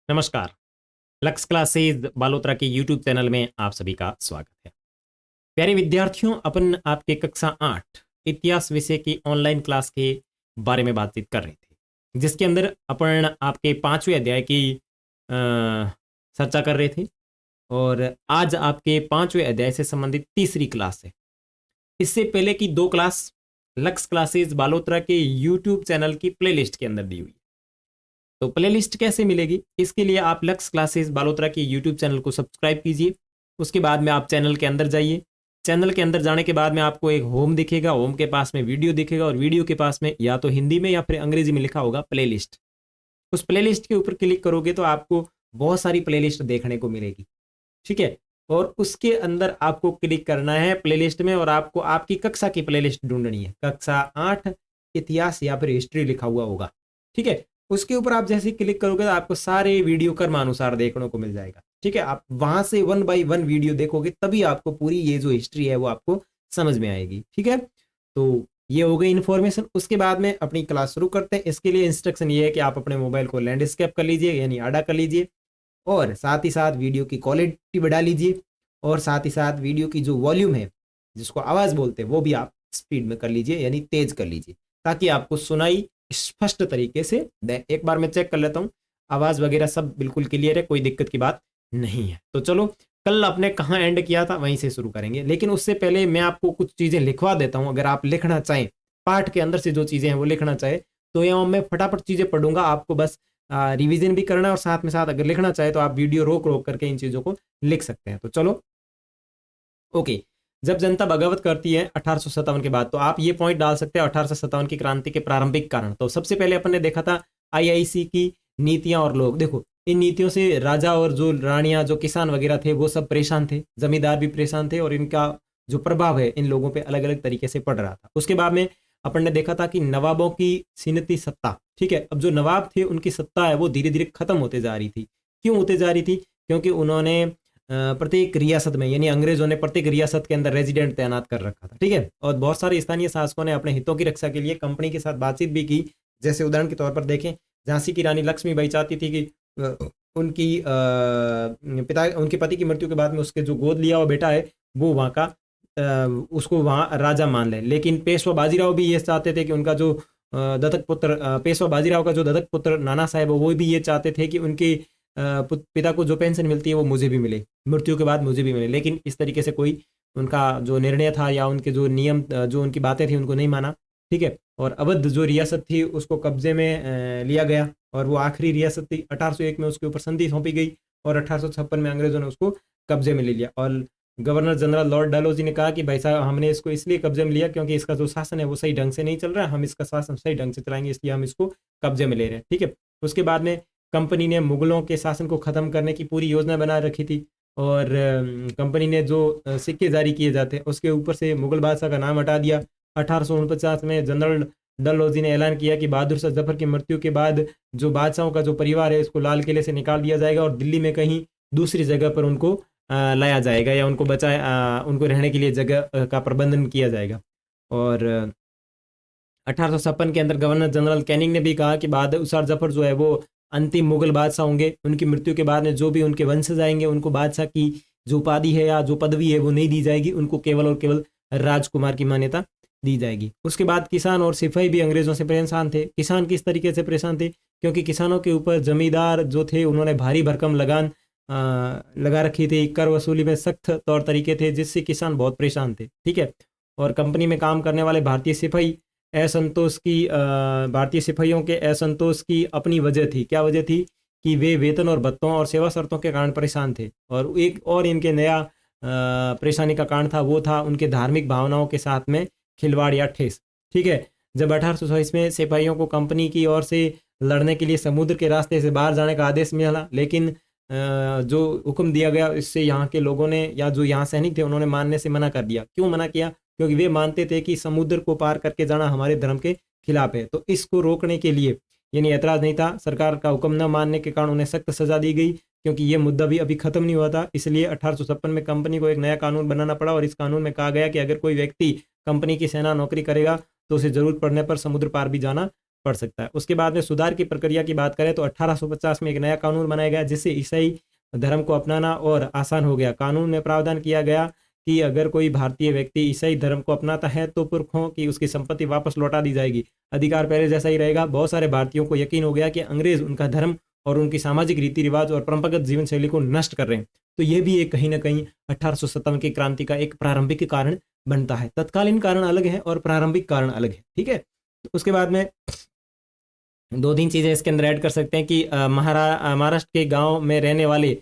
नमस्कार। Lux classes Balotra के YouTube channel में आप सभी का स्वागत है। प्यारे विद्यार्थियों, अपन आपके कक्षा 8 इतिहास विषय की ऑनलाइन क्लास के बारे में बातचीत कर रहे थे, जिसके अंदर अपन आपके 5वें अध्याय की चर्चा कर रहे थे और आज आपके 5वें अध्याय से संबंधित तीसरी क्लास है। इससे पहले की 2 क्लास लक्स क्लासेज बालोतरा के यूट्यूब चैनल की प्लेलिस्ट के अंदर दी हुई है। तो प्लेलिस्ट कैसे मिलेगी, इसके लिए आप लक्स क्लासेस बालोतरा के यूट्यूब चैनल को सब्सक्राइब कीजिए। उसके बाद में आप चैनल के अंदर जाइए। चैनल के अंदर जाने के बाद में आपको एक होम दिखेगा, होम के पास में वीडियो दिखेगा और वीडियो के पास में या तो हिंदी में या फिर अंग्रेजी में लिखा होगा प्लेलिस्ट। उस प्लेलिस्ट के ऊपर क्लिक करोगे तो आपको बहुत सारी प्लेलिस्ट देखने को मिलेगी, ठीक है। और उसके अंदर आपको क्लिक करना है प्लेलिस्ट में और आपको आपकी कक्षा की प्लेलिस्ट ढूंढनी है। कक्षा 8 इतिहास या फिर हिस्ट्री लिखा हुआ होगा, ठीक है। उसके ऊपर आप जैसे क्लिक करोगे तो आपको सारे वीडियो क्रमानुसार देखने को मिल जाएगा, ठीक है। आप वहां से 1 बाय 1 वीडियो देखोगे तभी आपको पूरी ये जो हिस्ट्री है वो आपको समझ में आएगी, ठीक है। तो ये हो गई इन्फॉर्मेशन। उसके बाद में अपनी क्लास शुरू करते हैं। इसके लिए इंस्ट्रक्शन ये है कि आप अपने मोबाइल को लैंडस्केप कर लीजिए, यानी आड़ा कर लीजिए और साथ ही साथ वीडियो की क्वालिटी बढ़ा लीजिए और साथ ही साथ वीडियो की जो वॉल्यूम है, जिसको आवाज़ बोलते हैं, वो भी आप स्पीड में कर लीजिए, यानी तेज कर लीजिए, ताकि आपको सुनाई स्पष्ट तरीके से दे। एक बार मैं चेक कर लेता हूँ, आवाज़ वगैरह सब बिल्कुल क्लियर है, कोई दिक्कत की बात नहीं है। तो चलो, कल आपने कहाँ एंड किया था वहीं से शुरू करेंगे, लेकिन उससे पहले मैं आपको कुछ चीज़ें लिखवा देता हूँ। अगर आप लिखना चाहें, पाठ के अंदर से जो चीज़ें हैं वो लिखना चाहे तो यहाँ मैं फटाफट चीज़ें पढ़ूंगा, आपको बस रिवीजन भी करना है और साथ में साथ अगर लिखना चाहे तो आप वीडियो रोक रोक करके इन चीज़ों को लिख सकते हैं। तो चलो, ओके। जब जनता बगावत करती है 1857 के बाद, तो आप ये पॉइंट डाल सकते हैं 1857 की क्रांति के प्रारंभिक कारण। तो सबसे पहले अपन ने देखा था आईआईसी की नीतियां और लोग। देखो, इन नीतियों से राजा और जो रानियां, जो किसान वगैरह थे, वो सब परेशान थे, जमींदार भी परेशान थे और इनका जो प्रभाव है इन लोगों पे अलग अलग तरीके से पड़ रहा था। उसके बाद में अपन ने देखा था कि नवाबों की सीनती सत्ता, ठीक है। अब जो नवाब थे उनकी सत्ता है वो धीरे धीरे खत्म होते जा रही थी। क्यों होते जा रही थी? क्योंकि उन्होंने प्रत्येक रियासत में, यानी अंग्रेजों ने प्रत्येक रियासत के अंदर रेजिडेंट तैनात कर रखा था, ठीक है। और बहुत सारे स्थानीय शासकों ने अपने हितों की रक्षा के लिए कंपनी के साथ बातचीत भी की। जैसे उदाहरण के तौर पर देखें, झांसी की रानी लक्ष्मीबाई चाहती थी कि उनके पति की मृत्यु के बाद में उसके जो गोद लिया हुआ बेटा है वो वहाँ का उसको वहाँ राजा मान ले। लेकिन पेशवा बाजीराव भी ये चाहते थे कि उनका जो दत्तक पुत्र, पेशवा बाजीराव का जो दत्तक पुत्र नाना साहेब, वो भी ये चाहते थे कि उनके पिता को जो पेंशन मिलती है वो मुझे भी मिले, मृत्यु के बाद मुझे भी मिले। लेकिन इस तरीके से कोई उनका जो निर्णय था या उनके जो नियम, जो उनकी बातें थी, उनको नहीं माना, ठीक है। और अवध जो रियासत थी उसको कब्जे में लिया गया और वो आखिरी रियासत थी। 1801 में उसके ऊपर संधि सौंपी गई और 1856 में अंग्रेजों ने उसको कब्जे में ले लिया। और गवर्नर जनरल लॉर्ड डालहौजी ने कहा कि भाई साहब, हमने इसको इसलिए कब्जे में लिया क्योंकि इसका जो शासन है वो सही ढंग से नहीं चल रहा है, हम इसका शासन सही ढंग से चलाएंगे, इसलिए हम इसको कब्जे में ले रहे हैं, ठीक है। उसके बाद में कंपनी ने मुगलों के शासन को ख़त्म करने की पूरी योजना बना रखी थी और कंपनी ने जो सिक्के जारी किए जाते हैं उसके ऊपर से मुगल बादशाह का नाम हटा दिया। 1849 में जनरल डलहौजी ने ऐलान किया कि बहादुर शाह जफर की मृत्यु के बाद जो बादशाहों का जो परिवार है इसको लाल किले से निकाल दिया जाएगा और दिल्ली में कहीं दूसरी जगह पर उनको लाया जाएगा या उनको उनको रहने के लिए जगह का प्रबंधन किया जाएगा। और 1856 के अंदर गवर्नर जनरल कैनिंग ने भी कहा कि बहादुर शाह जफर जो है वो अंतिम मुगल बादशाह होंगे। उनकी मृत्यु के बाद में जो भी उनके वंशज आएंगे उनको बादशाह की जो उपाधि है या जो पदवी है वो नहीं दी जाएगी, उनको केवल और केवल राजकुमार की मान्यता दी जाएगी। उसके बाद किसान और सिपाही भी अंग्रेजों से परेशान थे। किसान किस तरीके से परेशान थे? क्योंकि किसानों के ऊपर जमींदार जो थे उन्होंने भारी भरकम लगान लगा रखी थी। कर वसूली में सख्त तौर तरीके थे जिससे किसान बहुत परेशान थे, ठीक है। और कंपनी में काम करने वाले भारतीय सिपाही असंतोष की भारतीय सिपाहियों के असंतोष की अपनी वजह थी। क्या वजह थी? कि वे वेतन और भत्तों और सेवा शर्तों के कारण परेशान थे। और एक और इनके नया परेशानी का कारण था, वो था उनके धार्मिक भावनाओं के साथ में खिलवाड़ या ठेस, ठीक है। जब 1827 में सिपाहियों को कंपनी की ओर से लड़ने के लिए समुद्र के रास्ते से बाहर जाने का आदेश मिला, लेकिन जो हुक्म दिया गया इससे यहाँ के लोगों ने या जो यहाँ सैनिक थे उन्होंने मानने से मना कर दिया। क्यों मना किया? क्योंकि वे मानते थे कि समुद्र को पार करके जाना हमारे धर्म के खिलाफ है। तो इसको रोकने के लिए, यानी ऐतराज़ नहीं था, सरकार का हुक्म न मानने के कारण उन्हें सख्त सजा दी गई। क्योंकि ये मुद्दा भी अभी खत्म नहीं हुआ था, इसलिए 1856 में कंपनी को एक नया कानून बनाना पड़ा और इस कानून में कहा गया कि अगर कोई व्यक्ति कंपनी की सेना नौकरी करेगा तो उसे जरूरत पड़ने पर समुद्र पार भी जाना पड़ सकता है। उसके बाद में सुधार की प्रक्रिया की बात करें तो 1850 में एक नया कानून बनाया गया जिससे ईसाई धर्म को अपनाना और आसान हो गया। कानून में प्रावधान किया गया कि अगर कोई भारतीय व्यक्ति ईसाई धर्म को अपनाता है तो पुरखों की उसकी संपत्ति वापस लौटा दी जाएगी। अधिकार पहले जैसा ही रहेगा। बहुत सारे भारतीयों को यकीन हो गया कि अंग्रेज उनका धर्म और उनकी सामाजिक रीति रिवाज और परंपरागत जीवन शैली को नष्ट कर रहे हैं। तो ये भी एक कहीं ना कहीं 1857 की क्रांति का एक प्रारंभिक कारण बनता है। तत्कालीन कारण अलग है और प्रारंभिक कारण अलग है, ठीक है। उसके बाद में दो तीन चीजें इसके अंदर ऐड कर सकते हैं कि महाराष्ट्र के गांव में रहने वाले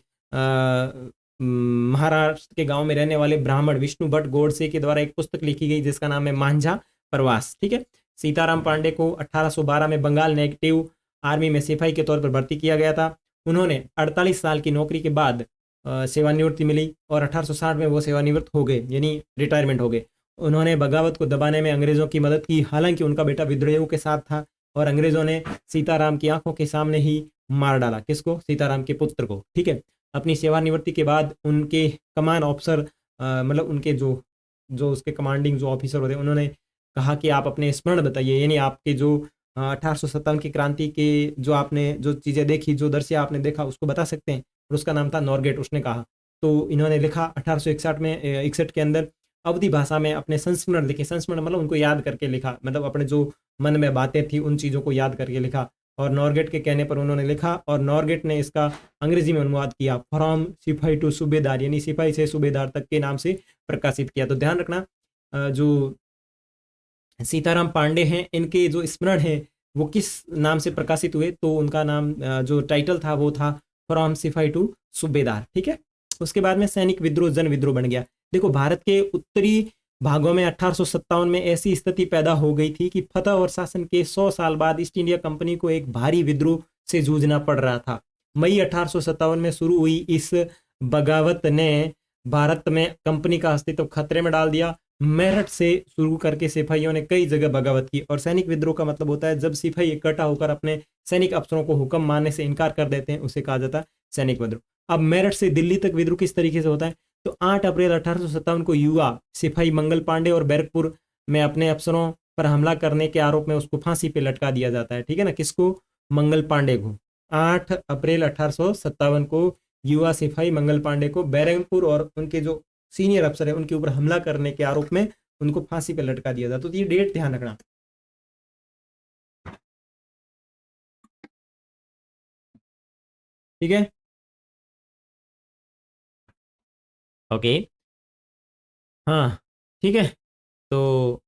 महाराष्ट्र के गांव में रहने वाले ब्राह्मण विष्णु भट्ट गोडसे के द्वारा एक पुस्तक लिखी गई जिसका नाम है मांझा प्रवास, ठीक है। सीताराम पांडे को 1812 में बंगाल नेटिव आर्मी में सिपाही के तौर पर भर्ती किया गया था। उन्होंने 48 साल की नौकरी के बाद सेवानिवृत्ति मिली और 1860 में वो सेवानिवृत्त हो गए, यानी रिटायरमेंट हो गए। उन्होंने बगावत को दबाने में अंग्रेजों की मदद की, हालांकि उनका बेटा विद्रोहियों के साथ था और अंग्रेजों ने सीताराम की आंखों के सामने ही मार डाला। किसको? सीताराम के पुत्र को, ठीक है। अपनी सेवानिवृत्ति के बाद उनके कमान ऑफिसर मतलब उनके जो जो उसके कमांडिंग जो ऑफिसर होते हैं उन्होंने कहा कि आप अपने स्मरण बताइए, यानी आपके जो 1857 की क्रांति के जो आपने जो चीज़ें देखी, जो दृश्य आपने देखा उसको बता सकते हैं। और उसका नाम था नॉरगेट, उसने कहा। तो इन्होंने लिखा 1861 में 61 के अंदर अवधि भाषा में अपने संस्मरण लिखे। संस्मरण मतलब उनको याद करके लिखा, मतलब अपने जो मन में बातें थी उन चीज़ों को याद करके लिखा और नॉरगेट के कहने पर उन्होंने लिखा और नॉरगेट ने इसका अंग्रेजी में अनुवाद किया, फ्रॉम सिपाही टू सूबेदार, यानी सिपाही से सूबेदार तक के नाम से प्रकाशित किया। तो ध्यान रखना जो सीताराम पांडे हैं इनके जो स्मरण है वो किस नाम से प्रकाशित हुए, तो उनका नाम जो टाइटल था वो था फ्रॉम सिपाही टू सूबेदार, ठीक है। उसके बाद में सैनिक विद्रोह जन विद्रोह बन गया। देखो भारत के उत्तरी भागों में 1857 में ऐसी स्थिति पैदा हो गई थी कि फतह और शासन के 100 साल बाद ईस्ट इंडिया कंपनी को एक भारी विद्रोह से जूझना पड़ रहा था। मई 1857 में शुरू हुई इस बगावत ने भारत में कंपनी का अस्तित्व खतरे में डाल दिया। मेरठ से शुरू करके सिपाहियों ने कई जगह बगावत की। और सैनिक विद्रोह का मतलब होता है जब सिपाही इकट्ठा होकर अपने सैनिक अफसरों को हुक्म मानने से इनकार कर देते हैं, उसे कहा जाता है सैनिक विद्रोह। अब मेरठ से दिल्ली तक विद्रोह किस तरीके से होता है, तो 8 अप्रैल 1857 को युवा सिपाही मंगल पांडे और बैरकपुर में अपने अफसरों पर हमला करने के आरोप में उसको फांसी पे लटका दिया जाता है, ठीक है ना। किसको? मंगल पांडे को। 8 अप्रैल 1857 को युवा सिपाही मंगल पांडे को बैरकपुर और उनके जो सीनियर अफसर है उनके ऊपर हमला करने के आरोप में उनको फांसी पे लटका दिया जाता। तो ये डेट ध्यान रखना, ठीक है। ओके, हाँ, ठीक है। तो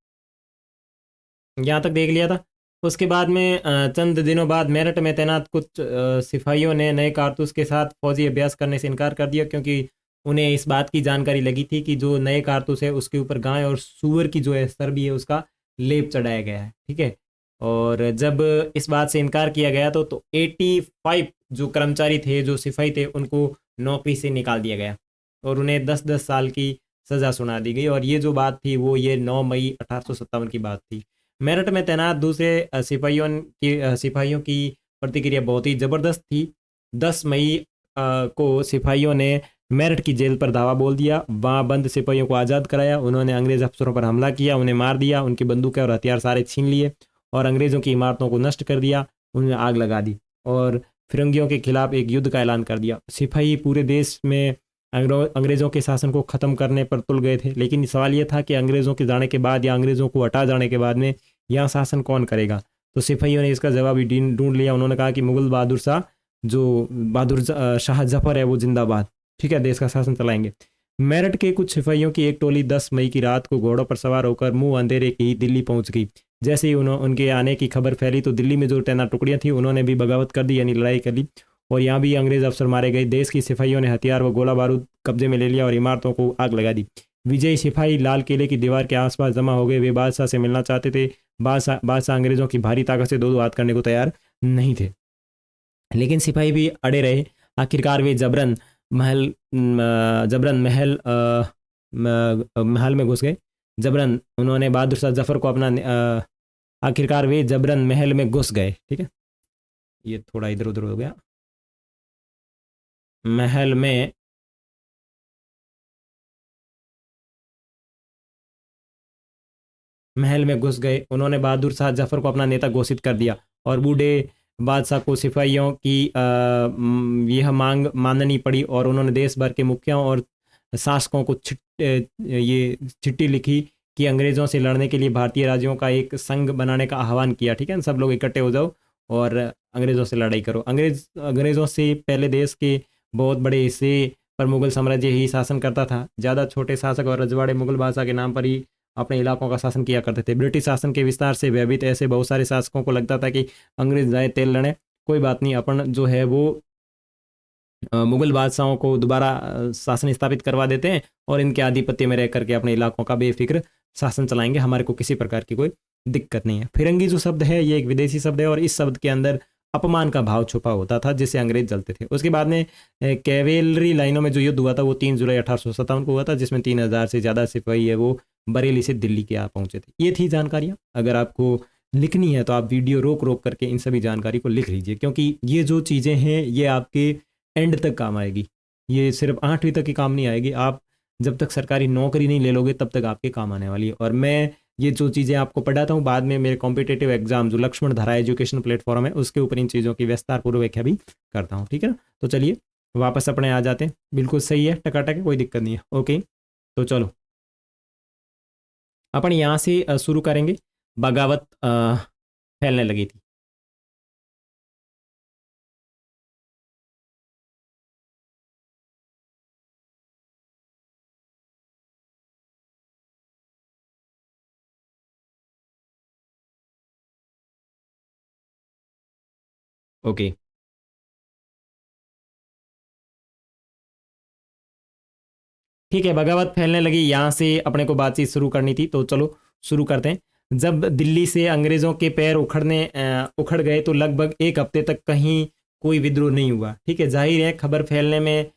यहाँ तक देख लिया था। उसके बाद में चंद दिनों बाद मेरठ में तैनात कुछ सिपाहियों ने नए कारतूस के साथ फौजी अभ्यास करने से इनकार कर दिया, क्योंकि उन्हें इस बात की जानकारी लगी थी कि जो नए कारतूस है उसके ऊपर गाय और सूअर की जो है चर्बी है उसका लेप चढ़ाया गया है, ठीक है। और जब इस बात से इनकार किया गया तो 85 जो कर्मचारी थे, जो सिपाही थे, उनको नौकरी से निकाल दिया गया और उन्हें 10-10 साल की सज़ा सुना दी गई। और ये जो बात थी वो ये 9 मई 1857 की बात थी। मेरठ में तैनात दूसरे सिपाहियों की प्रतिक्रिया बहुत ही ज़बरदस्त थी। 10 मई को सिपाहियों ने मेरठ की जेल पर धावा बोल दिया, वहाँ बंद सिपाहियों को आज़ाद कराया। उन्होंने अंग्रेज अफसरों पर हमला किया, उन्हें मार दिया, उनकी बंदूकें और हथियार सारे छीन लिए और अंग्रेज़ों की इमारतों को नष्ट कर दिया, उन्हें आग लगा दी और फिरंगियों के खिलाफ एक युद्ध का ऐलान कर दिया। सिपाही पूरे देश में अंग्रेज़ों के शासन को ख़त्म करने पर तुल गए थे, लेकिन सवाल यह था कि अंग्रेज़ों के जाने के बाद या अंग्रेज़ों को हटा जाने के बाद में यहाँ शासन कौन करेगा। तो सिपाहियों ने इसका जवाब ही ढूंढ लिया। उन्होंने कहा कि मुगल बहादुर शाह, जो बहादुर शाह जफर है वो जिंदाबाद, ठीक है, देश का शासन चलाएंगे। मेरठ के कुछ सिपाहियों की एक टोली 10 मई की रात को घोड़ों पर सवार होकर मुंह अंधेरे की दिल्ली पहुंच गई। जैसे ही उनके आने की खबर फैली तो दिल्ली में जो तैनात टुकड़ियां थी उन्होंने भी बगावत कर दी, यानी लड़ाई कर ली और यहाँ भी अंग्रेज अफसर मारे गए। देश की सिपाहियों ने हथियार व गोला बारूद कब्जे में ले लिया और इमारतों को आग लगा दी। विजयी सिपाही लाल किले की दीवार के आसपास जमा हो गए। वे बादशाह से मिलना चाहते थे। बादशाह अंग्रेजों की भारी ताकत से दो हाथ करने को तैयार नहीं थे, लेकिन सिपाही भी अड़े रहे। आखिरकार वे महल में घुस गए। जबरन उन्होंने बहादुर शाह जफर को अपना आखिरकार वे जबरन महल में घुस गए, ठीक है। ये थोड़ा इधर उधर हो गया। महल में महल में घुस गए। उन्होंने बहादुर शाह जफर को अपना नेता घोषित कर दिया और बूढ़े बादशाह को सिपाहियों की यह मांग माननी पड़ी और उन्होंने देश भर के मुखियाओं और शासकों को ये चिट्ठी लिखी कि अंग्रेज़ों से लड़ने के लिए भारतीय राज्यों का एक संघ बनाने का आह्वान किया। ठीक है, सब लोग इकट्ठे हो जाओ और अंग्रेज़ों से लड़ाई करो। अंग्रेज़ों से पहले देश के बहुत बड़े हिस्से पर मुगल साम्राज्य ही शासन करता था। ज़्यादा छोटे शासक और रजवाड़े मुगल बादशाह के नाम पर ही अपने इलाकों का शासन किया करते थे। ब्रिटिश शासन के विस्तार से भयभीत ऐसे बहुत सारे शासकों को लगता था कि अंग्रेज जाए तेल लड़े, कोई बात नहीं, अपन जो है वो मुगल बादशाहों को दोबारा शासन स्थापित करवा देते हैं और इनके आधिपत्य में रह करके अपने इलाकों का बेफिक्र शासन चलाएंगे, हमारे को किसी प्रकार की कोई दिक्कत नहीं है। फिरंगी जो शब्द है ये एक विदेशी शब्द है और इस शब्द के अंदर अपमान का भाव छुपा होता था जिससे अंग्रेज जलते थे। उसके बाद में कैवेलरी लाइनों में जो युद्ध हुआ था वो 3 जुलाई 1857 को हुआ था, जिसमें 3000 से ज़्यादा सिपाही है वो बरेली से दिल्ली के आ पहुंचे थे। ये थी जानकारियाँ। अगर आपको लिखनी है तो आप वीडियो रोक रोक करके इन सभी जानकारी को लिख लीजिए, क्योंकि ये जो चीज़ें हैं ये आपके एंड तक काम आएगी। ये सिर्फ 8वीं तक की काम नहीं आएगी, आप जब तक सरकारी नौकरी नहीं ले लोगे तब तक आपके काम आने वाली है। और मैं ये जो चीज़ें आपको पढ़ाता हूँ बाद में मेरे कॉम्पिटेटिव एग्जाम जो लक्ष्मण धारा एजुकेशन प्लेटफॉर्म है उसके ऊपर इन चीज़ों की विस्तार पूर्वक व्याख्या भी करता हूँ। ठीक है, तो चलिए वापस अपने आ जाते हैं। बिल्कुल सही है, टकाटक है, कोई दिक्कत नहीं है। ओके, तो चलो अपन यहाँ से शुरू करेंगे। बगावत फैलने लगी थी। ओके, ठीक है, बगावत फैलने लगी, यहाँ से अपने को बातचीत शुरू करनी थी, तो चलो शुरू करते हैं। जब दिल्ली से अंग्रेज़ों के पैर उखड़ गए तो लगभग 1 हफ्ते तक कहीं कोई विद्रोह नहीं हुआ। ठीक है, जाहिर है खबर फैलने में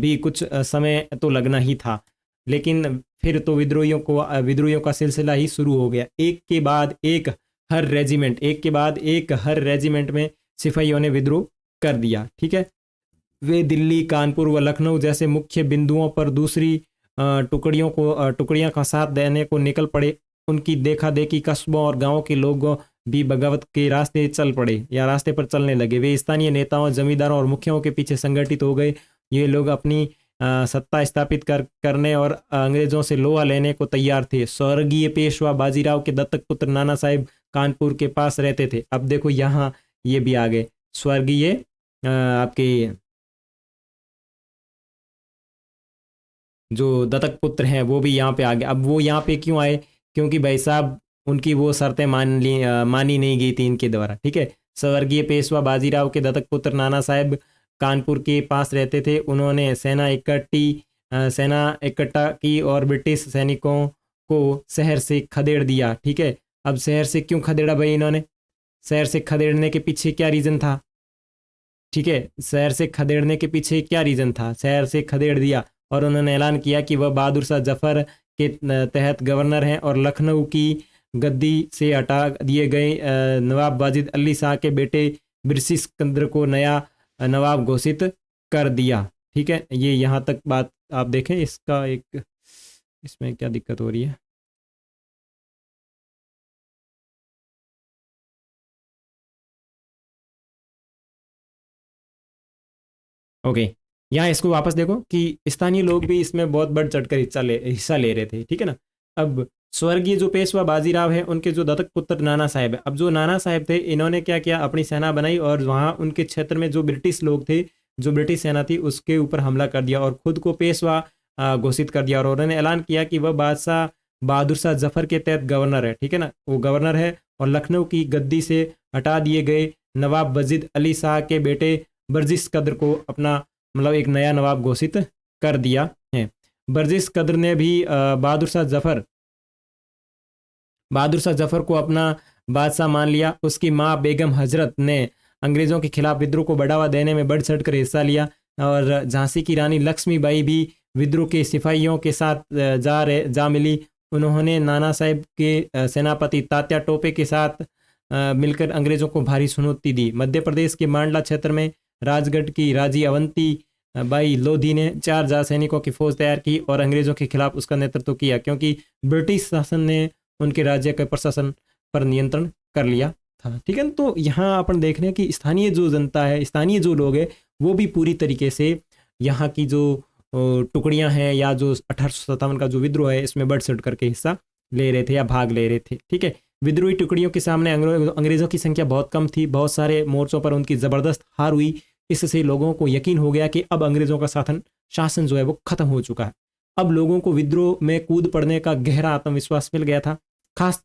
भी कुछ समय तो लगना ही था, लेकिन फिर तो विद्रोहियों का सिलसिला ही शुरू हो गया। एक के बाद एक हर रेजिमेंट में सिपाहियों ने विद्रोह कर दिया। ठीक है, वे दिल्ली, कानपुर व लखनऊ जैसे मुख्य बिंदुओं पर दूसरी टुकड़ियां का साथ देने को निकल पड़े। उनकी देखा देखी कस्बों और गांवों के लोग भी बगावत के रास्ते चल पड़े या रास्ते पर चलने लगे। वे स्थानीय नेताओं, जमींदारों और मुखियाओं के पीछे संगठित हो गए। ये लोग अपनी सत्ता स्थापित करने और अंग्रेजों से लोहा लेने को तैयार थे। स्वर्गीय पेशवा बाजीराव के दत्तक पुत्र नाना साहेब कानपुर के पास रहते थे। अब देखो यहाँ ये भी आ गए, स्वर्गीय आपके जो दत्तक पुत्र हैं वो भी यहाँ पे आ गए। अब वो यहाँ पे क्यों आए? क्योंकि भाई साहब उनकी वो शर्तें मानी नहीं गई थी इनके द्वारा। ठीक है, स्वर्गीय पेशवा बाजीराव के दत्तक पुत्र नाना साहेब कानपुर के पास रहते थे। उन्होंने सेना इकट्ठा की और ब्रिटिश सैनिकों को शहर से खदेड़ दिया। ठीक है, अब शहर से क्यों खदेड़ा भाई इन्होंने? शहर से खदेड़ने के पीछे क्या रीज़न था? ठीक है, शहर से खदेड़ने के पीछे क्या रीज़न था? शहर से खदेड़ दिया और उन्होंने ऐलान किया कि वह बहादुर शाह जफर के तहत गवर्नर हैं और लखनऊ की गद्दी से हटा दिए गए नवाब वाजिद अली शाह के बेटे बिरसी सिकंदर को नया नवाब घोषित कर दिया। ठीक है, ये यहाँ तक बात आप देखें। इसमें क्या दिक्कत हो रही है? ओके, यहाँ इसको वापस देखो कि स्थानीय लोग भी इसमें बहुत बढ़ चढ़कर हिस्सा ले रहे थे। ठीक है ना। अब स्वर्गीय जो पेशवा बाजीराव है उनके जो दत्तक पुत्र नाना साहेब है, अब जो नाना साहेब थे इन्होंने क्या किया, अपनी सेना बनाई और वहाँ उनके क्षेत्र में जो ब्रिटिश लोग थे, जो ब्रिटिश सेना थी उसके ऊपर हमला कर दिया और खुद को पेशवा घोषित कर दिया और उन्होंने ऐलान किया कि वह बादशाह बहादुर शाह जफर के तहत गवर्नर है। ठीक है ना, वो गवर्नर है और लखनऊ की गद्दी से हटा दिए गए नवाब वजीद अली शाह के बेटे बर्जिस कद्र को अपना मतलब एक नया नवाब घोषित कर दिया है। बर्जिस कद्र ने भी बहादुर शाह जफर को अपना बादशाह मान लिया। उसकी माँ बेगम हजरत ने अंग्रेज़ों के खिलाफ विद्रोह को बढ़ावा देने में बढ़ चढ़ कर हिस्सा लिया और झांसी की रानी लक्ष्मीबाई भी विद्रोह के सिपाहियों के साथ जा मिली। उन्होंने नाना साहेब के सेनापति तात्या टोपे के साथ मिलकर अंग्रेज़ों को भारी चुनौती दी। मध्य प्रदेश के मांडला क्षेत्र में राजगढ़ की राजी अवंती भाई लोधी ने 4,000 सैनिकों की फौज तैयार की और अंग्रेजों के खिलाफ उसका नेतृत्व किया, क्योंकि ब्रिटिश शासन ने उनके राज्य के प्रशासन पर नियंत्रण कर लिया था। ठीक है ना? तो यहाँ अपन देख रहे हैं कि स्थानीय जो जनता है, स्थानीय जो लोग हैं, वो भी पूरी तरीके से यहाँ की जो टुकड़ियां हैं या जो 1857 का जो विद्रोह है इसमें बढ़ चढ़ करके हिस्सा ले रहे थे या भाग ले रहे थे। ठीक है, विद्रोही टुकड़ियों के सामने अंग्रेजों की संख्या बहुत कम थी, बहुत सारे मोर्चों पर उनकी जबरदस्त हार हुई। इससे लोगों को यकीन हो गया कि अब अंग्रेजों का शासन जो है वो खत्म हो चुका है। अब लोगों को विद्रोह में कूद पड़ने का गहरा आत्मविश्वास मिल गया था। खास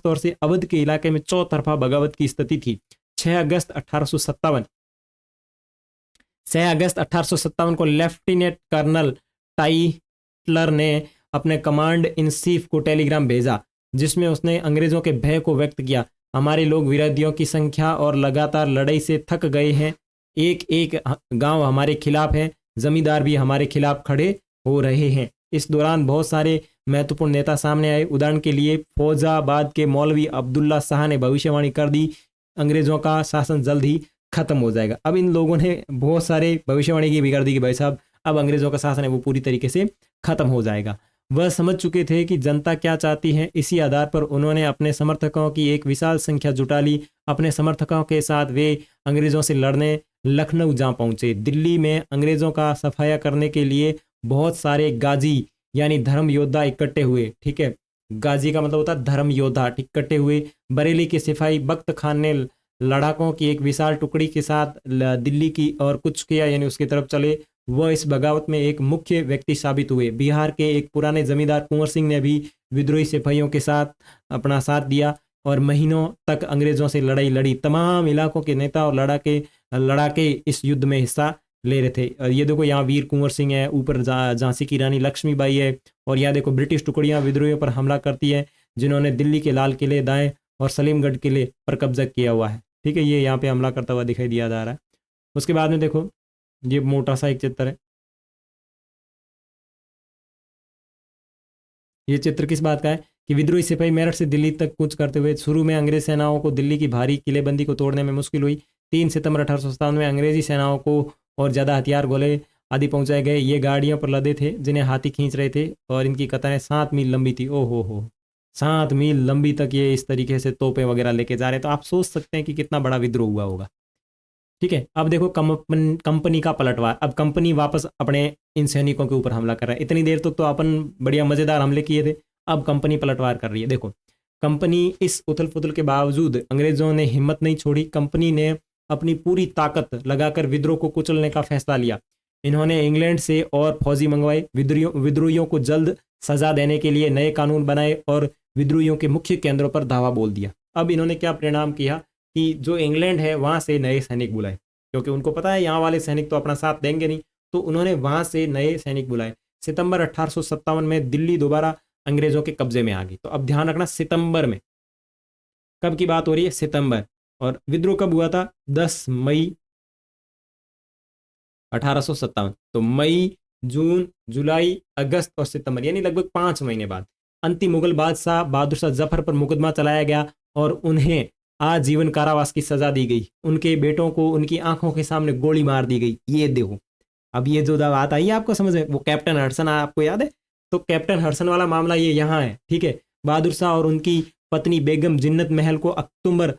तौर से अवध के इलाके में चौतरफा बगावत की स्थिति थी। 6 अगस्त 1857 को लेफ्टिनेंट कर्नल टाइटलर ने अपने कमांड इन चीफ को टेलीग्राम भेजा, जिसमें उसने अंग्रेजों के भय को व्यक्त किया। हमारे लोग विरोधियों की संख्या और लगातार लड़ाई से थक गए हैं। एक एक गांव हमारे खिलाफ है, जमींदार भी हमारे खिलाफ खड़े हो रहे हैं। इस दौरान बहुत सारे महत्वपूर्ण नेता सामने आए। उदाहरण के लिए फौजाबाद के मौलवी अब्दुल्ला शाह ने भविष्यवाणी कर दी, अंग्रेजों का शासन जल्द ही खत्म हो जाएगा। अब इन लोगों ने बहुत सारे भविष्यवाणी की भी कर दी कि भाई साहब अब अंग्रेजों का शासन है वो पूरी तरीके से खत्म हो जाएगा। वह समझ चुके थे कि जनता क्या चाहती है। इसी आधार पर उन्होंने अपने समर्थकों की एक विशाल संख्या जुटा ली। अपने समर्थकों के साथ वे अंग्रेजों से लड़ने लखनऊ जा पहुंचे। दिल्ली में अंग्रेजों का सफाया करने के लिए बहुत सारे गाजी यानी धर्म योद्धा इकट्ठे हुए। ठीक है, गाजी का मतलब होता है धर्म योद्धा, इकट्ठे हुए। बरेली के सिपाही बख्त खान ने लड़ाकों की एक विशाल टुकड़ी के साथ दिल्ली की और कुछ किया यानी उसकी तरफ चले। वह इस बगावत में एक मुख्य व्यक्ति साबित हुए। बिहार के एक पुराने जमींदार कुंवर सिंह ने भी विद्रोही सिपाहियों के साथ अपना साथ दिया और महीनों तक अंग्रेजों से लड़ाई लड़ी। तमाम इलाकों के नेता और लड़ाके इस युद्ध में हिस्सा ले रहे थे। और ये देखो यहाँ वीर कुंवर सिंह है, ऊपर झांसी की रानी लक्ष्मीबाई है, और यहाँ देखो ब्रिटिश टुकड़ियाँ विद्रोहियों पर हमला करती है, जिन्होंने दिल्ली के लाल किले, दाएं और सलीमगढ़ किले पर कब्जा किया हुआ है। ठीक है, ये यहाँ पे हमला करता हुआ दिखाई दिया जा रहा है। उसके बाद में देखो ये मोटा सा एक चित्र है। ये चित्र किस बात का है कि विद्रोही सिपाही मेरठ से दिल्ली तक कूच करते हुए शुरू में अंग्रेज सेनाओं को दिल्ली की भारी किलेबंदी को तोड़ने में मुश्किल हुई। 3 सितंबर 1857 में अंग्रेजी सेनाओं को और ज़्यादा हथियार, गोले आदि पहुंचाए गए। ये गाड़ियों पर लदे थे जिन्हें हाथी खींच रहे थे और इनकी कतारें 7 मील लंबी थी। ओ हो 7 मील लंबी तक ये इस तरीके से तोपें वगैरह लेके जा रहे। तो आप सोच सकते हैं कि कितना बड़ा विद्रोह हुआ होगा। ठीक है, अब देखो कंपनी का पलटवार। अब कंपनी वापस अपने इन सैनिकों के ऊपर हमला कर रहा है। इतनी देर तक तो अपन बढ़िया मजेदार हमले किए थे, अब कंपनी पलटवार कर रही है। देखो कंपनी इस उथल पुथल के बावजूद अंग्रेजों ने हिम्मत नहीं छोड़ी। कंपनी ने अपनी पूरी ताकत लगाकर विद्रोह को कुचलने का फैसला लिया। इन्होंने इंग्लैंड से और फौजी मंगवाए। विद्रोहियों को जल्द सजा देने के लिए नए कानून बनाए और विद्रोहियों के मुख्य केंद्रों पर धावा बोल दिया। अब इन्होंने क्या परिणाम किया कि जो इंग्लैंड है वहां से नए सैनिक बुलाए, क्योंकि उनको पता है यहाँ वाले सैनिक तो अपना साथ देंगे नहीं, तो उन्होंने वहां से नए सैनिक बुलाए। सितंबर 1857 में दिल्ली दोबारा अंग्रेजों के कब्जे में आ गई। तो अब ध्यान रखना सितंबर में, कब की बात हो रही है, सितंबर। और विद्रोह कब हुआ था, 10 मई 1857। तो मई, जून, जुलाई, अगस्त और सितंबर यानी लगभग 5 महीने बाद अंतिम मुगल बादशाह बहादुर शाह जफर पर मुकदमा चलाया गया और उन्हें आजीवन कारावास की सजा दी गई। उनके बेटों को उनकी आंखों के सामने गोली मार दी गई। ये देखो, अब ये जो बात आई है आपको समझ में, वो कैप्टन हडसन आपको याद है, तो कैप्टन हडसन वाला मामला ये यहाँ है। ठीक है, बहादुर शाह और उनकी पत्नी बेगम जिन्नत महल को अक्टूबर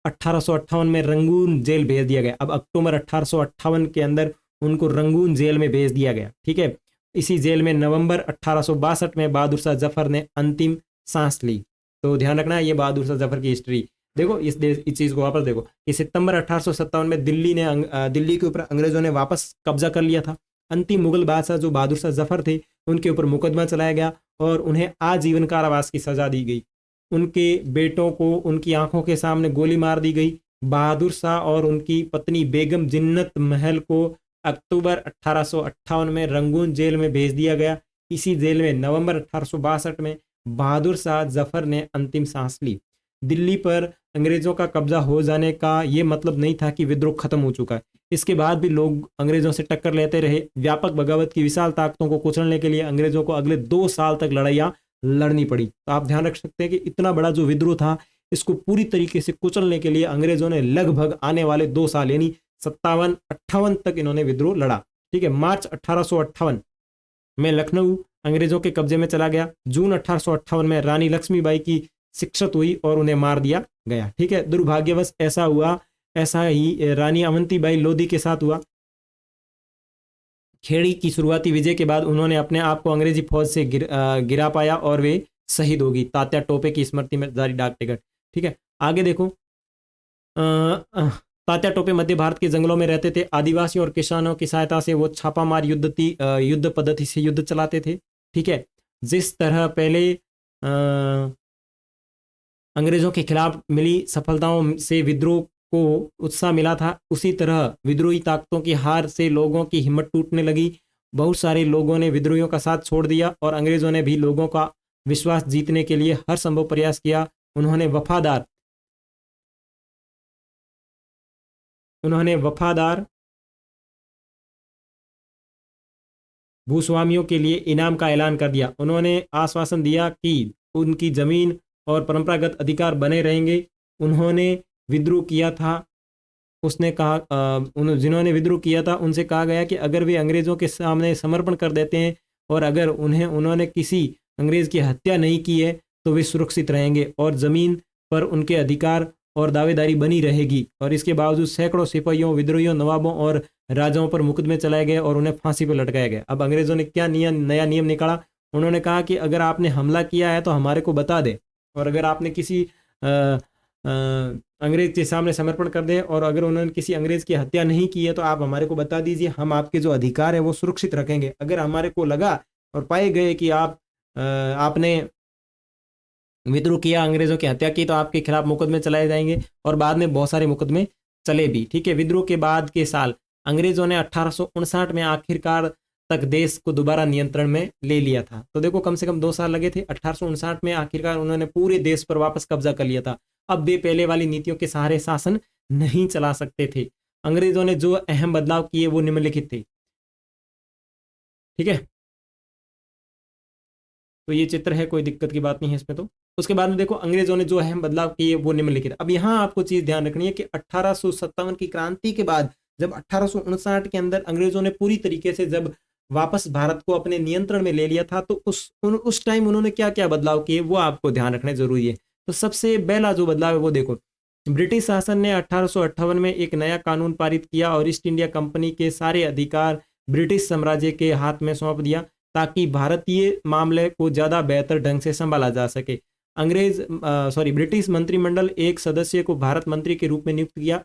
1858 में रंगून जेल भेज दिया गया। अब अक्टूबर 1858 के अंदर उनको रंगून जेल में भेज दिया गया। ठीक है, इसी जेल में नवंबर 1862 में बहादुर शाह जफर ने अंतिम सांस ली। तो ध्यान रखना, ये बहादुर शाह जफर की हिस्ट्री देखो। इस चीज को वापस देखो कि सितंबर 1857 में दिल्ली के ऊपर अंग्रेजों ने वापस कब्जा कर लिया था। अंतिम मुगल बादशाह जो बहादुर शाह जफर थे उनके ऊपर मुकदमा चलाया गया और उन्हें आजीवन कारावास की सजा दी गई। उनके बेटों को उनकी आंखों के सामने गोली मार दी गई। बहादुर शाह और उनकी पत्नी बेगम जिन्नत महल को अक्टूबर 1858 में रंगून जेल में भेज दिया गया। इसी जेल में नवंबर 1862 में बहादुर शाह जफर ने अंतिम सांस ली। दिल्ली पर अंग्रेजों का कब्जा हो जाने का ये मतलब नहीं था कि विद्रोह खत्म हो चुका है। इसके बाद भी लोग अंग्रेजों से टक्कर लेते रहे। व्यापक बगावत की विशाल ताकतों को कुचलने के लिए अंग्रेजों को अगले 2 साल तक लड़ाइयाँ लड़नी पड़ी। तो आप ध्यान रख सकते हैं कि इतना बड़ा जो विद्रोह था इसको पूरी तरीके से कुचलने के लिए अंग्रेजों ने लगभग आने वाले 2 साल यानी 57-58 तक इन्होंने विद्रोह लड़ा। ठीक है, मार्च 1858 में लखनऊ अंग्रेजों के कब्जे में चला गया। जून 1858 में रानी लक्ष्मीबाई की शिक्षत हुई और उन्हें मार दिया गया। ठीक है, दुर्भाग्यवश ऐसा ही रानी अवंतीबाई लोधी के साथ हुआ। खेड़ी की शुरुआती विजय के बाद उन्होंने अपने आप को अंग्रेजी फौज से गिरा पाया और वे शहीद होगी। तात्या टोपे की स्मृति में जारी डाक टिकट। ठीक है, आगे देखो। तात्या टोपे मध्य भारत के जंगलों में रहते थे। आदिवासियों और किसानों की सहायता से वो छापामार युद्ध पद्धति से युद्ध चलाते थे। ठीक है, जिस तरह पहले अंग्रेजों के खिलाफ मिली सफलताओं से विद्रोह को उत्साह मिला था, उसी तरह विद्रोही ताकतों की हार से लोगों की हिम्मत टूटने लगी। बहुत सारे लोगों ने विद्रोहियों का साथ छोड़ दिया और अंग्रेजों ने भी लोगों का विश्वास जीतने के लिए हर संभव प्रयास किया। उन्होंने वफादार भूस्वामियों के लिए इनाम का ऐलान कर दिया। उन्होंने आश्वासन दिया कि उनकी जमीन और परंपरागत अधिकार बने रहेंगे। उन्होंने विद्रोह किया था जिन्होंने विद्रोह किया था उनसे कहा गया कि अगर वे अंग्रेजों के सामने समर्पण कर देते हैं और अगर उन्होंने किसी अंग्रेज की हत्या नहीं की है तो वे सुरक्षित रहेंगे और ज़मीन पर उनके अधिकार और दावेदारी बनी रहेगी। और इसके बावजूद सैकड़ों सिपाहियों, विद्रोहियों, नवाबों और राजाओं पर मुकदमे चलाए गए और उन्हें फांसी पर लटकाया गया। अब अंग्रेजों ने क्या नया नियम निकाला? उन्होंने कहा कि अगर आपने हमला किया है तो हमारे को बता दें, और अगर आपने किसी अंग्रेज के सामने समर्पण कर दें और अगर उन्होंने किसी अंग्रेज की हत्या नहीं की है तो आप हमारे को बता दीजिए, हम आपके जो अधिकार है वो सुरक्षित रखेंगे। अगर हमारे को लगा और पाए गए कि आपने विद्रोह किया, अंग्रेजों की हत्या की, तो आपके खिलाफ मुकदमे चलाए जाएंगे और बाद में बहुत सारे मुकदमे चले भी। ठीक है, विद्रोह के बाद के साल अंग्रेजों ने 1859 में आखिरकार तक देश को दोबारा नियंत्रण में ले लिया था। तो देखो, कम से कम 2 साल लगे थे। 1859 में आखिरकार उन्होंने पूरे देश पर वापस कब्जा कर लिया था। अब वे पहले वाली नीतियों के सहारे शासन नहीं चला सकते थे। अंग्रेजों ने जो अहम बदलाव किए वो निम्नलिखित थे। ठीक है, तो ये चित्र है, कोई दिक्कत की बात नहीं है इसमें। तो उसके बाद में देखो, अंग्रेजों ने जो अहम बदलाव किए वो निम्नलिखित। अब यहाँ आपको चीज ध्यान रखनी है कि 1857 की क्रांति के बाद जब 1859 के अंदर अंग्रेजों ने पूरी तरीके से जब वापस भारत को अपने नियंत्रण में ले लिया था, तो उस टाइम उन्होंने क्या क्या बदलाव किए वो आपको ध्यान रखना जरूरी है। तो सबसे पहला जो बदलाव है वो देखो, ब्रिटिश शासन ने 1858 में एक नया कानून पारित किया और ईस्ट इंडिया कंपनी के सारे अधिकार ब्रिटिश साम्राज्य के हाथ में सौंप दिया ताकि भारतीय मामले को ज़्यादा बेहतर ढंग से संभाला जा सके। ब्रिटिश मंत्रिमंडल एक सदस्य को भारत मंत्री के रूप में नियुक्त किया।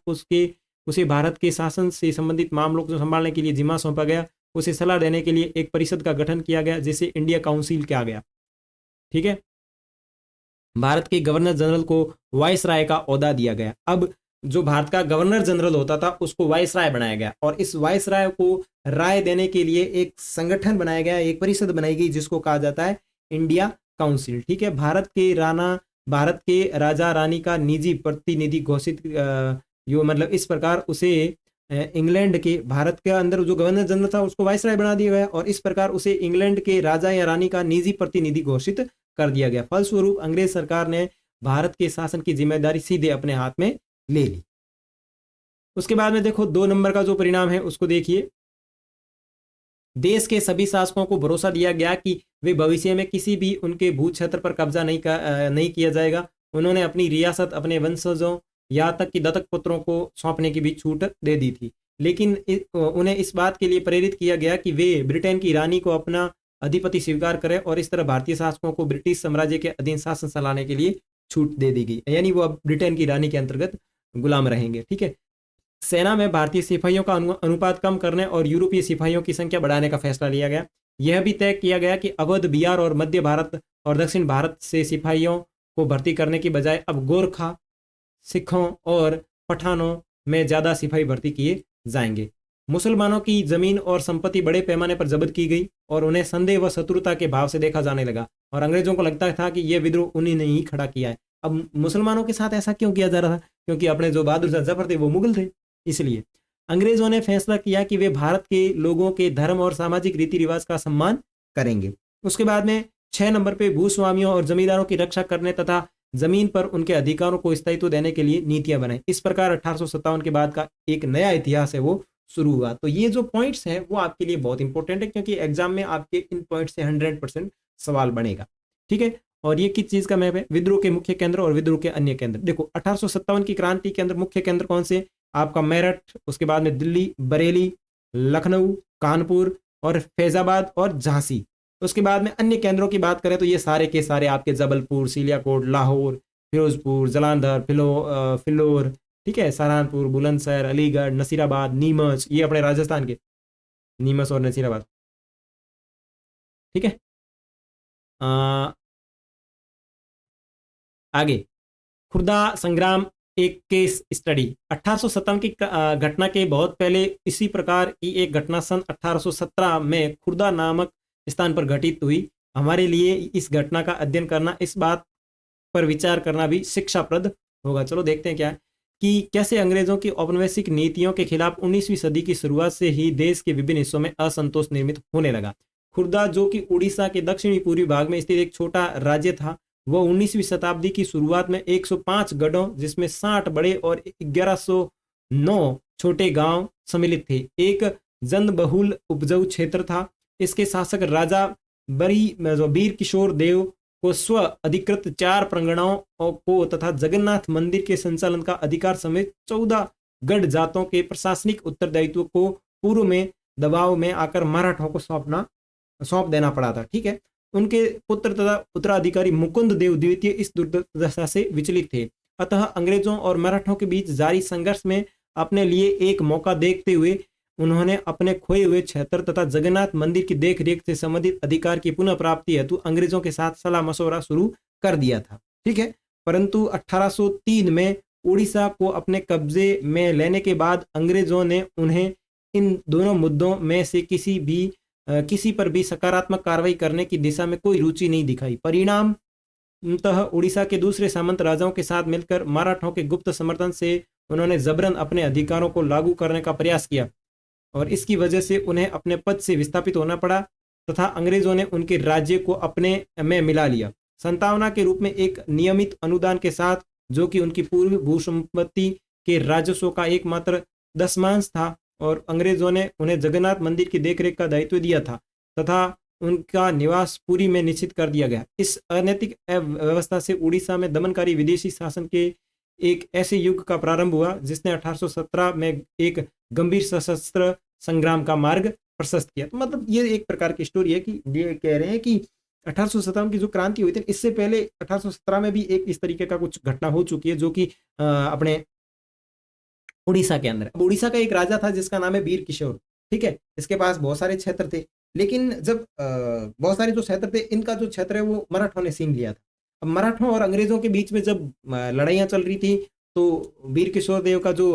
उसे भारत के शासन से संबंधित मामलों को संभालने के लिए जिम्मा सौंपा गया। उसे सलाह देने के लिए एक परिषद का गठन किया गया जिसे इंडिया काउंसिल किया गया। ठीक है, भारत के गवर्नर जनरल को वाइसराय का ओहदा दिया गया। अब जो भारत का गवर्नर जनरल होता था उसको वाइसराय बनाया गया और इस वाइसराय को राय देने के लिए एक संगठन बनाया गया, एक परिषद बनाई गई जिसको कहा जाता है इंडिया काउंसिल। ठीक है, भारत के राजा रानी का निजी प्रतिनिधि घोषित इस प्रकार उसे इंग्लैंड के, भारत के अंदर जो गवर्नर जनरल था उसको वाइसराय बना दिया गया और इस प्रकार उसे इंग्लैंड के राजा या रानी का निजी प्रतिनिधि घोषित कर दिया गया। फलस्वरूप अंग्रेज सरकार ने भारत के शासन की जिम्मेदारी सीधे अपने हाथ में ले ली। उसके बाद में देखो 2 नंबर का जो परिणाम है उसको देखिए। देश के सभी शासकों को भरोसा दिया गया कि वे भविष्य में किसी भी उनके भू क्षेत्र पर कब्जा नहीं किया जाएगा। उन्होंने अपनी रियासत अपने वंशजों यहाँ तक कि दत्तक पुत्रों को सौंपने की भी छूट दे दी थी, लेकिन उन्हें इस बात के लिए प्रेरित किया गया कि वे ब्रिटेन की रानी को अपना अधिपति स्वीकार करें और इस तरह भारतीय शासकों को ब्रिटिश साम्राज्य के अधीन शासन चलाने के लिए छूट दे दी गई, यानी वो अब ब्रिटेन की रानी के अंतर्गत गुलाम रहेंगे। ठीक है, सेना में भारतीय सिपाहियों का अनुपात कम करने और यूरोपीय सिपाहियों की संख्या बढ़ाने का फैसला लिया गया। यह भी तय किया गया कि अवध, बिहार और मध्य भारत और दक्षिण भारत से सिपाहियों को भर्ती करने की बजाय अब गोरखा, सिखों और पठानों में ज़्यादा सिपाही भर्ती किए जाएंगे। मुसलमानों की जमीन और संपत्ति बड़े पैमाने पर जब्त की गई और उन्हें संदेह व शत्रुता के भाव से देखा जाने लगा और अंग्रेजों को लगता था कि यह विद्रोह उन्हीं ने ही खड़ा किया है। अब मुसलमानों के साथ ऐसा क्यों किया जा रहा था? क्योंकि अपने जो बहादुर शाह जफर थे वो मुगल थे, इसलिए अंग्रेजों ने फैसला किया कि वे भारत के लोगों के धर्म और सामाजिक रीति रिवाज का सम्मान करेंगे। उसके बाद में 6 नंबर पे भूस्वामियों और जमींदारों की रक्षा करने तथा जमीन पर उनके अधिकारों को स्थायित्व देने के लिए नीतियां बनाई। इस प्रकार 1857 के बाद का एक नया इतिहास है वो शुरू हुआ। तो ये जो पॉइंट्स हैं वो आपके लिए बहुत इंपॉर्टेंट है, क्योंकि एग्जाम में आपके इन पॉइंट से 100% सवाल बनेगा। ठीक है, और ये किस चीज का मैप है? विद्रोह के मुख्य केंद्र और विद्रोह के अन्य केंद्र। देखो 1857 की क्रांति के अंदर मुख्य केंद्र कौन से? आपका मेरठ, उसके बाद में दिल्ली, बरेली, लखनऊ, कानपुर और फैजाबाद और झांसी। उसके बाद में अन्य केंद्रों की बात करें तो ये सारे के सारे आपके जबलपुर, सिलियाकोट, लाहौर, फिरोजपुर, जालंधर, फिलौर, ठीक है, सहारनपुर, बुलंदशहर, अलीगढ़, नसीराबाद, नीमच, ये अपने राजस्थान के नीमच और नसीराबाद। ठीक है, आगे खुर्दा संग्राम एक केस स्टडी। 1857 की घटना के बहुत पहले इसी प्रकार की एक घटना सन 1817 में खुर्दा नामक स्थान पर घटित हुई। हमारे लिए इस घटना का अध्ययन करना, इस बात पर विचार करना भी शिक्षाप्रद होगा। चलो देखते हैं क्या है कि कैसे अंग्रेजों की औपनिवेशिक नीतियों के खिलाफ 19वीं सदी की शुरुआत से ही देश के विभिन्न हिस्सों में असंतोष निर्मित होने लगा। खुर्दा, जो कि उड़ीसा के दक्षिणी पूर्वी भाग में स्थित एक छोटा राज्य था, वह 19वीं शताब्दी की शुरुआत में 105 गढ़ों, जिसमें 60 बड़े और 1109 छोटे गांव सम्मिलित थे, एक जनबहुल उपजाऊ क्षेत्र था। इसके शासक राजा वीर किशोर देव को स्व अधिकृत 4 प्रगणाओं को तथा जगन्नाथ मंदिर के संचालन का अधिकार समेत 14 गढ़ जातों के प्रशासनिक उत्तरदायित्व को पूर्व में दबाव में आकर मराठों को सौंप देना पड़ा था। ठीक है, उनके पुत्र तथा उत्तराधिकारी मुकुंद देव द्वितीय इस दुर्दशा से विचलित थे। अतः अंग्रेजों और मराठों के बीच जारी संघर्ष में अपने लिए एक मौका देखते हुए उन्होंने अपने खोए हुए क्षेत्र तथा जगन्नाथ मंदिर की देखरेख से संबंधित अधिकार की पुनः प्राप्ति हेतु अंग्रेजों के साथ सलाह मशवरा शुरू कर दिया था। ठीक है, परंतु 1803 में उड़ीसा को अपने कब्जे में लेने के बाद अंग्रेजों ने उन्हें इन दोनों मुद्दों में से किसी पर भी सकारात्मक कार्रवाई करने की दिशा में कोई रुचि नहीं दिखाई। परिणामतः उड़ीसा के दूसरे सामंत राजाओं के साथ मिलकर मराठों के गुप्त समर्थन से उन्होंने जबरन अपने अधिकारों को लागू करने का प्रयास किया और इसकी वजह से उन्हें अपने पद से विस्थापित होना पड़ा तथा अंग्रेजों ने उनके राज्य को अपने में मिला लिया, संतावना के रूप में एक नियमित अनुदान के साथ, जो कि उनकी पूर्व भूसंपत्ति के राजस्व का एकमात्र दशमांश था। और अंग्रेजों ने उन्हें जगन्नाथ मंदिर की देखरेख का दायित्व दिया था तथा उनका निवास पुरी में निश्चित कर दिया गया। इस अनैतिक व्यवस्था से उड़ीसा में दमनकारी विदेशी शासन के एक ऐसे युग का प्रारंभ हुआ जिसने 1817 में एक गंभीर सशस्त्र संग्राम का मार्ग प्रशस्त किया। तो मतलब ये एक प्रकार की स्टोरी है कि ये कह रहे हैं कि 1857 की जो क्रांति हुई थी, इससे पहले 1817 में भी एक इस तरीके का कुछ घटना हो चुकी है, जो कि अपने उड़ीसा के अंदर। अब उड़ीसा का एक राजा था जिसका नाम है वीर किशोर। ठीक है, इसके पास बहुत सारे क्षेत्र थे, लेकिन जब बहुत सारे जो क्षेत्र थे, इनका जो क्षेत्र है वो मराठों ने छीन लिया था। अब मराठों और अंग्रेजों के बीच में जब लड़ाइयाँ चल रही थी, तो वीर किशोर देव का जो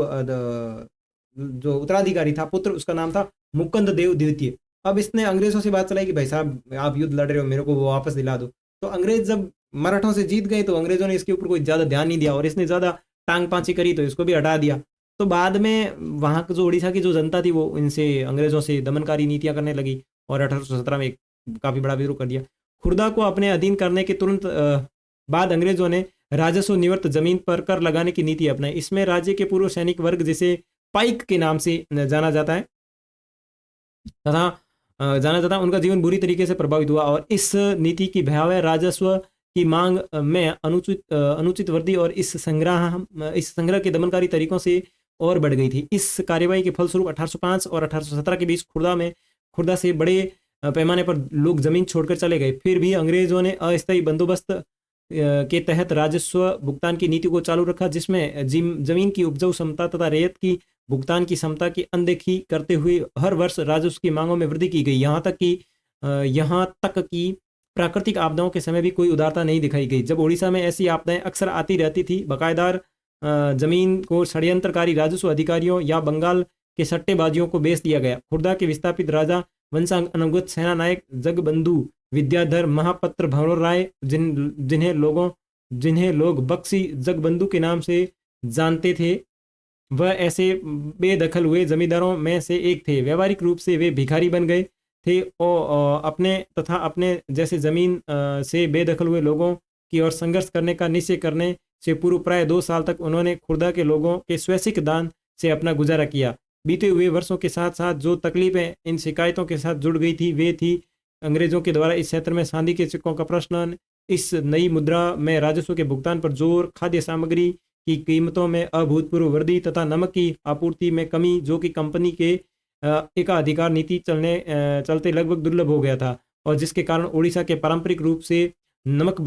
उत्तराधिकारी था, पुत्र, उसका नाम था मुकुंद देव द्वितीय। अब इसने अंग्रेजों से बात चलाई कि भाई साहब, आप युद्ध लड़ रहे हो, मेरे को वो वापस दिला दो। तो अंग्रेज जब मराठों से जीत गए तो अंग्रेजों ने इसके ऊपर कोई ज्यादा ध्यान नहीं दिया और इसने ज्यादा टांग पांची करी तो इसको भी हटा दिया। तो बाद में वहाँ जो उड़ीसा की जो जनता थी वो इनसे, अंग्रेजों से दमनकारी नीतियां करने लगी और 1817 में काफी बड़ा विद्रोह कर दिया। खुर्दा को अपने अधीन करने के तुरंत बाद अंग्रेजों ने राजस्व निवर्त जमीन पर कर लगाने की नीति अपनाई। इसमें राज्य के पूर्व सैनिक वर्ग, जिसे पाइक के नाम से जाना जाता है उनका जीवन बुरी तरीके से प्रभावित हुआ और इस नीति की भयावह राजस्व की मांग में अनुचित वृद्धि और इस संग्रह के दमनकारी तरीकों से और बढ़ गई थी। इस कार्यवाही के फलस्वरूप 1805 और 1817 के बीच खुर्दा से बड़े पैमाने पर लोग जमीन छोड़कर चले गए। फिर भी अंग्रेजों ने अस्थायी बंदोबस्त के तहत राजस्व भुगतान की नीति को चालू रखा, जिसमें जमीन की उपजाऊ क्षमता तथा रेत की भुगतान की क्षमता की अनदेखी करते हुए हर वर्ष राजस्व की मांगों में वृद्धि की गई। यहाँ तक कि प्राकृतिक आपदाओं के समय भी कोई उदारता नहीं दिखाई गई। जब ओडिशा में ऐसी आपदाएं अक्सर आती रहती थी, बकायदार जमीन को षड्यंत्रकारी राजस्व अधिकारियों या बंगाल के सट्टेबाजियों को बेच दिया गया। खुर्दा के विस्थापित राजा वंशानुगत सेना नायक जगबंधु विद्याधर महापत्र भंवर राय, जिन्हें लोग बक्सी जगबंधु के नाम से जानते थे, वह ऐसे बेदखल हुए जमींदारों में से एक थे। व्यवहारिक रूप से वे भिखारी बन गए थे और अपने जैसे जमीन से बेदखल हुए लोगों की ओर संघर्ष करने का निश्चय करने से पूर्व प्राय 2 साल तक उन्होंने खुर्दा के लोगों के स्वैच्छिक दान से अपना गुजारा किया। बीते हुए वर्षों के साथ साथ जो तकलीफें इन शिकायतों के साथ जुड़ गई थी वे थी अंग्रेजों के द्वारा इस क्षेत्र में चांदी के सिक्कों का प्रचलन, इस नई मुद्रा में राजस्व के भुगतान पर जोर, खाद्य सामग्री की कीमतों में अभूतपूर्व वृद्धि तथा नमक की आपूर्ति में कमी, जो कि कंपनी के एकाधिकार नीति चलते लगभग दुर्लभ हो गया था और जिसके कारण उड़ीसा के पारंपरिक रूप से नमक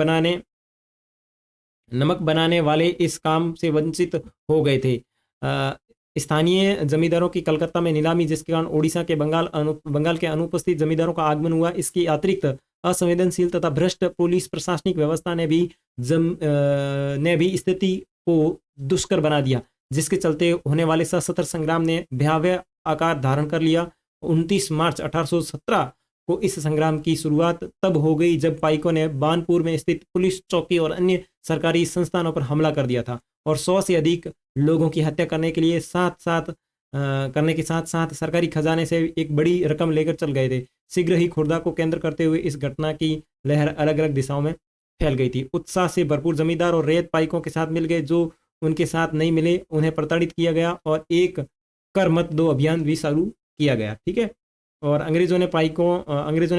बनाने वाले इस काम से वंचित हो गए थे। स्थानीय जमींदारों की कलकत्ता में नीलामी, जिसके कारण ओडिशा के बंगाल के अनुपस्थित जमींदारों का आगमन हुआ। इसकी अतिरिक्त असंवेदनशील तथा भ्रष्ट पुलिस प्रशासनिक व्यवस्था ने भी स्थिति को दुष्कर बना दिया, जिसके चलते होने वाले सशस्त्र संग्राम ने भयावह आकार धारण कर लिया। 29 मार्च 1817 को इस संग्राम की शुरुआत तब हो गई जब पाइकों ने बानपुर में स्थित पुलिस चौकी और अन्य सरकारी संस्थानों पर हमला कर दिया था और 100 से अधिक लोगों की हत्या करने के साथ साथ सरकारी खजाने से एक बड़ी रकम लेकर चल गए थे। शीघ्र ही खुर्दा को केंद्र करते हुए इस घटना की लहर अलग अलग दिशाओं में फैल गई थी। उत्साह से भरपूर जमींदार और रैयत पाइकों के साथ मिल गए, जो उनके साथ नहीं मिले उन्हें प्रताड़ित किया गया और एक कर मत दो अभियान भी शुरू किया गया। ठीक है, और अंग्रेजों ने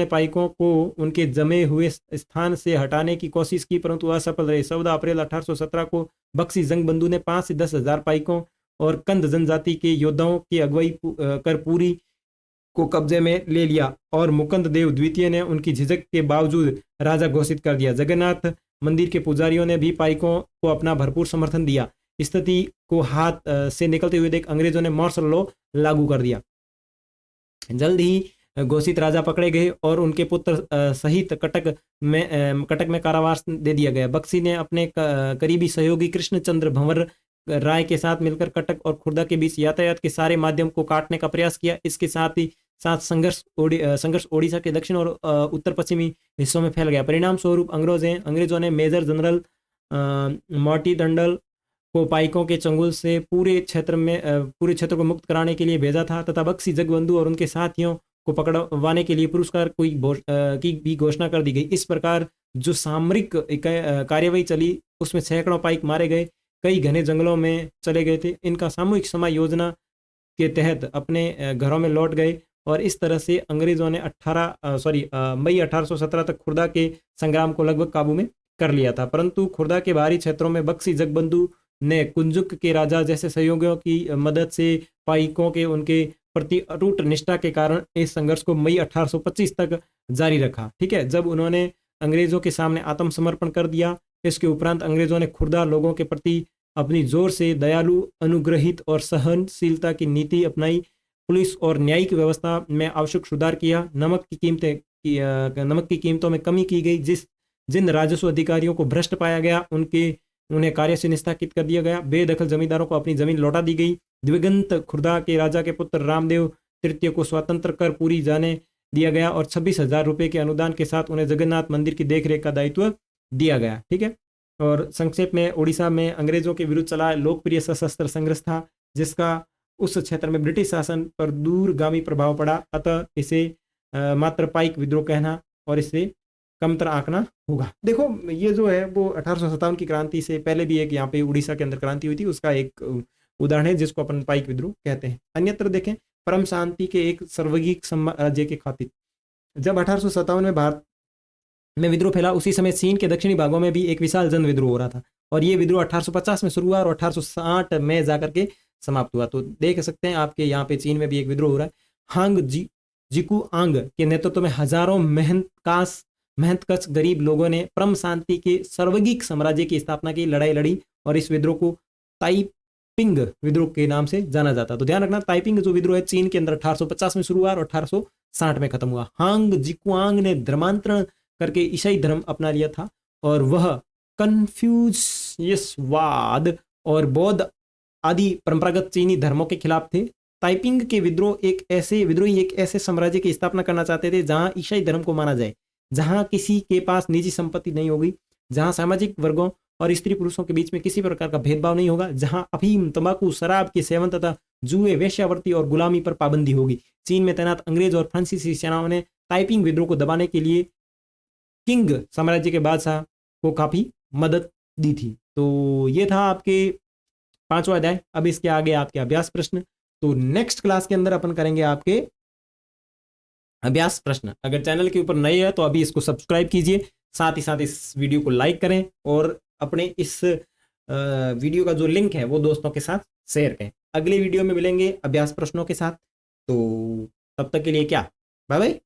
पाइकों को उनके जमे हुए स्थान से हटाने की कोशिश की, परंतु असफल रहे। 14 अप्रैल 1817 को बख्शी जंग बंधु ने 5 से 10 हजार पाइकों और कंद जनजाति के योद्धाओं की अगुवाई कर पूरी को कब्जे में ले लिया और मुकुंद देव द्वितीय ने उनकी झिझक के बावजूद राजा घोषित कर दिया। जगन्नाथ मंदिर के पुजारियों ने भी पाइकों को अपना भरपूर समर्थन दिया। स्थिति को हाथ से निकलते हुए देख अंग्रेजों ने मार्शल लॉ लागू कर दिया। जल्द ही घोषित राजा पकड़े गए और उनके पुत्र सहित कटक में कारावास दे दिया गया। बख्शी ने अपने करीबी सहयोगी कृष्णचंद्र भंवर राय के साथ मिलकर कटक और खुर्दा के बीच यातायात के सारे माध्यम को काटने का प्रयास किया। इसके साथ ही साथ संघर्ष ओडिशा के दक्षिण और उत्तर पश्चिमी हिस्सों में फैल गया। परिणाम स्वरूप अंग्रेजों ने मेजर जनरल मॉर्टी दंडल को पाइकों के चंगुल से पूरे क्षेत्र को मुक्त कराने के लिए भेजा था तथा बख्शी जगबंधु और उनके साथियों को पकड़वाने के लिए पुरस्कार की भी घोषणा कर दी गई। इस प्रकार जो सामरिक कार्यवाही चली उसमें सैकड़ों पाइक मारे गए, कई घने जंगलों में चले गए थे। इनका सामूहिक समायोजना के तहत अपने घरों में लौट गए और इस तरह से अंग्रेजों ने मई 1817 तक खुर्दा के संग्राम को लगभग काबू में कर लिया था। परंतु खुर्दा के बाहरी क्षेत्रों में बख्शी जगबंधु ने कुंजुक के राजा जैसे सहयोगियों की मदद से पाइकों के उनके प्रति अटूट निष्ठा के कारण इस संघर्ष को मई 1825 तक जारी रखा। ठीक है, जब उन्होंने अंग्रेजों के सामने आत्मसमर्पण कर दिया। इसके उपरांत अंग्रेजों ने खुर्दा लोगों के प्रति अपनी जोर से दयालु, अनुग्रहित और सहनशीलता की नीति अपनाई। पुलिस और न्यायिक व्यवस्था में आवश्यक सुधार किया। नमक की कीमतों में कमी की गई। जिन राजस्व अधिकारियों को भ्रष्ट पाया गया उन्हें कार्य से निष्कासित कर दिया गया। बेदखल जमींदारों को अपनी जमीन लौटा दी गई। दिवंगत खुर्दा के राजा के पुत्र रामदेव तृतीय को स्वतंत्र कर पूरी जाने दिया गया और 26,000 रुपए के अनुदान के साथ उन्हें जगन्नाथ मंदिर की देखरेख का दायित्व दिया गया। ठीक है, और संक्षेप में उड़ीसा में अंग्रेजों के विरुद्ध चला लोकप्रिय सशस्त्र संघर्ष था जिसका उस क्षेत्र में ब्रिटिश शासन पर दूरगामी प्रभाव पड़ा। अतः इसे मात्र पाइक विद्रोह कहना और इसे कमतर आंकना होगा। देखो, ये जो है वो 1857 की क्रांति से पहले भी एक यहाँ पे उड़ीसा के अंदर क्रांति हुई थी, उसका एक उदाहरण है जिसको अपन पाइक विद्रोह कहते हैं। अन्यत्र देखें, परम शांति के एक सर्वगिक राज्य के खातिर जब 1857 में भारत में विद्रोह फैला, उसी समय चीन के दक्षिणी भागों में भी एक विशाल जन विद्रोह हो रहा था और ये विद्रोह 1850 में शुरू हुआ और 1860 में जाकर के समाप्त हुआ। तो देख सकते हैं आपके यहाँ पे चीन में भी एक विद्रोह हो रहा है। हांग जिकू आंग के नेतृत्व में हजारों मेहनतकश गरीब लोगों ने परम शांति के सर्वगिक साम्राज्य की स्थापना की, लड़ाई लड़ी और इस विद्रोह को ताइपिंग विद्रोह के नाम से जाना जाता। तो ध्यान रखना, ताइपिंग जो विद्रोह है चीन के अंदर 1850 में शुरू हुआ और 1860 में खत्म हुआ। हांग जिकुआंग ने धर्मांतरण करके ईसाई धर्म अपना लिया था और वह कन्फ्यूशियसवाद और बौद्ध आदि परंपरागत चीनी धर्मों के खिलाफ थे। ताइपिंग के विद्रोही एक ऐसे साम्राज्य की स्थापना करना चाहते थे जहां ईसाई धर्म को माना जाए, जहां किसी के पास निजी संपत्ति नहीं होगी, जहां सामाजिक वर्गों और स्त्री पुरुषों के बीच में किसी प्रकार का भेदभाव नहीं होगा, जहां अफीम, तंबाकू, शराब के सेवन तथा जुए, वेश्यावृत्ति और गुलामी पर पाबंदी होगी। चीन में तैनात अंग्रेज और फ्रांसीसी सेनाओं ने ताइपिंग विद्रोह को दबाने के लिए किंग साम्राज्य के बादशाह को काफी मदद दी थी। तो ये था आपके 5वां अध्याय। अब इसके आगे आपके अभ्यास प्रश्न। तो नेक्स्ट क्लास के अंदर अपन करेंगे आपके अभ्यास प्रश्न। अगर चैनल के ऊपर नए है तो अभी इसको सब्सक्राइब कीजिए, साथ ही साथ इस वीडियो को लाइक करें और अपने इस वीडियो का जो लिंक है वो दोस्तों के साथ शेयर करें। अगली वीडियो में मिलेंगे अभ्यास प्रश्नों के साथ। तो तब तक के लिए क्या, बाय बाय।